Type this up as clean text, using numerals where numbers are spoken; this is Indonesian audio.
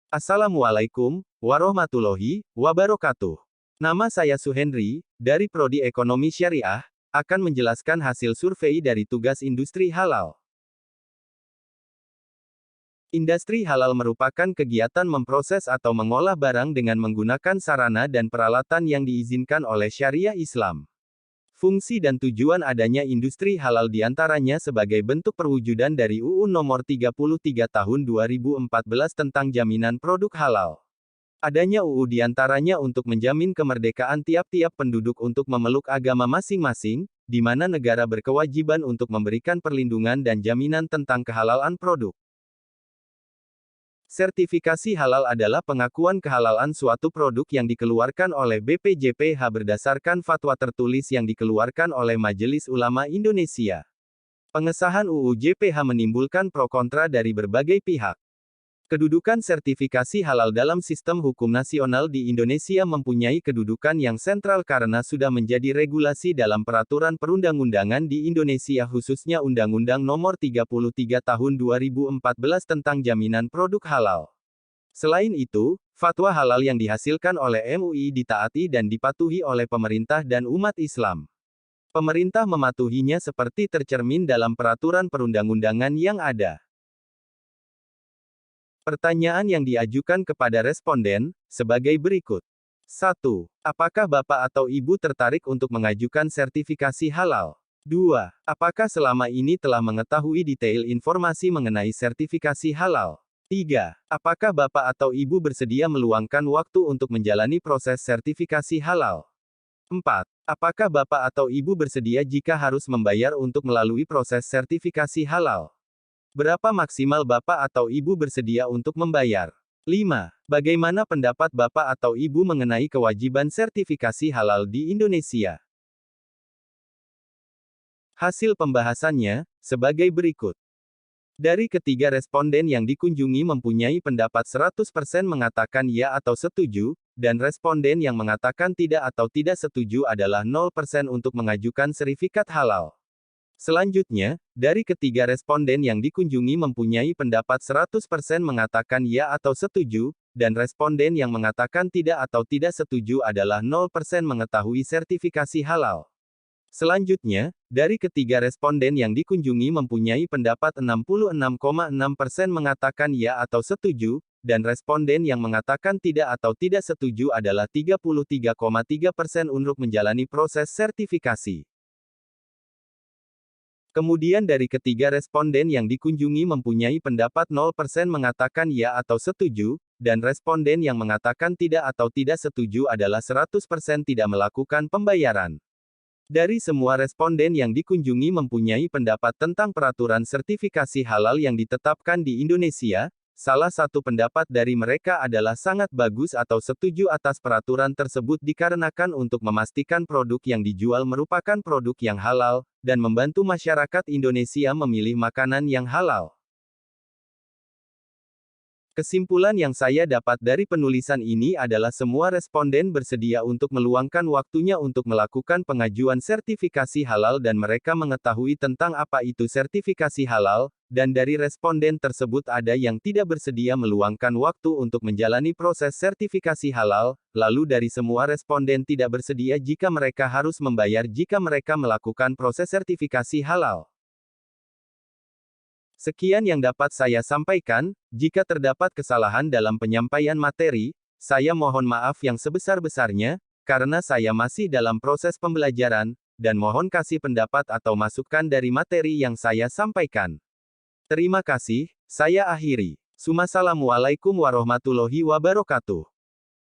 Assalamualaikum warahmatullahi wabarakatuh. Nama saya Suhendri, dari Prodi Ekonomi Syariah, akan menjelaskan hasil survei dari tugas industri halal. Industri halal merupakan kegiatan memproses atau mengolah barang dengan menggunakan sarana dan peralatan yang diizinkan oleh syariah Islam. Fungsi dan tujuan adanya industri halal diantaranya sebagai bentuk perwujudan dari UU Nomor 33 Tahun 2014 tentang jaminan produk halal. Adanya UU diantaranya untuk menjamin kemerdekaan tiap-tiap penduduk untuk memeluk agama masing-masing, di mana negara berkewajiban untuk memberikan perlindungan dan jaminan tentang kehalalan produk. Sertifikasi halal adalah pengakuan kehalalan suatu produk yang dikeluarkan oleh BPJPH berdasarkan fatwa tertulis yang dikeluarkan oleh Majelis Ulama Indonesia. Pengesahan UU JPH menimbulkan pro kontra dari berbagai pihak. Kedudukan sertifikasi halal dalam sistem hukum nasional di Indonesia mempunyai kedudukan yang sentral karena sudah menjadi regulasi dalam peraturan perundang-undangan di Indonesia khususnya Undang-Undang Nomor 33 Tahun 2014 tentang jaminan produk halal. Selain itu, fatwa halal yang dihasilkan oleh MUI ditaati dan dipatuhi oleh pemerintah dan umat Islam. Pemerintah mematuhinya seperti tercermin dalam peraturan perundang-undangan yang ada. Pertanyaan yang diajukan kepada responden, sebagai berikut. 1. Apakah Bapak atau Ibu tertarik untuk mengajukan sertifikasi halal? 2. Apakah selama ini telah mengetahui detail informasi mengenai sertifikasi halal? 3. Apakah Bapak atau Ibu bersedia meluangkan waktu untuk menjalani proses sertifikasi halal? 4. Apakah Bapak atau Ibu bersedia jika harus membayar untuk melalui proses sertifikasi halal? Berapa maksimal Bapak atau Ibu bersedia untuk membayar? 5. Bagaimana pendapat Bapak atau Ibu mengenai kewajiban sertifikasi halal di Indonesia? Hasil pembahasannya, sebagai berikut. Dari ketiga responden yang dikunjungi mempunyai pendapat 100% mengatakan ya atau setuju, dan responden yang mengatakan tidak atau tidak setuju adalah 0% untuk mengajukan sertifikat halal. Selanjutnya, dari ketiga responden yang dikunjungi mempunyai pendapat 100% mengatakan ya atau setuju, dan responden yang mengatakan tidak atau tidak setuju adalah 0% mengetahui sertifikasi halal. Selanjutnya, dari ketiga responden yang dikunjungi mempunyai pendapat 66,6% mengatakan ya atau setuju, dan responden yang mengatakan tidak atau tidak setuju adalah 33,3% untuk menjalani proses sertifikasi. Kemudian dari ketiga responden yang dikunjungi mempunyai pendapat 0% mengatakan ya atau setuju, dan responden yang mengatakan tidak atau tidak setuju adalah 100% tidak melakukan pembayaran. Dari semua responden yang dikunjungi mempunyai pendapat tentang peraturan sertifikasi halal yang ditetapkan di Indonesia, salah satu pendapat dari mereka adalah sangat bagus atau setuju atas peraturan tersebut dikarenakan untuk memastikan produk yang dijual merupakan produk yang halal, dan membantu masyarakat Indonesia memilih makanan yang halal. Kesimpulan yang saya dapat dari penulisan ini adalah semua responden bersedia untuk meluangkan waktunya untuk melakukan pengajuan sertifikasi halal dan mereka mengetahui tentang apa itu sertifikasi halal, dan dari responden tersebut ada yang tidak bersedia meluangkan waktu untuk menjalani proses sertifikasi halal, lalu dari semua responden tidak bersedia jika mereka harus membayar jika mereka melakukan proses sertifikasi halal. Sekian yang dapat saya sampaikan, jika terdapat kesalahan dalam penyampaian materi, saya mohon maaf yang sebesar-besarnya, karena saya masih dalam proses pembelajaran, dan mohon kasih pendapat atau masukan dari materi yang saya sampaikan. Terima kasih, saya akhiri. Assalamualaikum warahmatullahi wabarakatuh.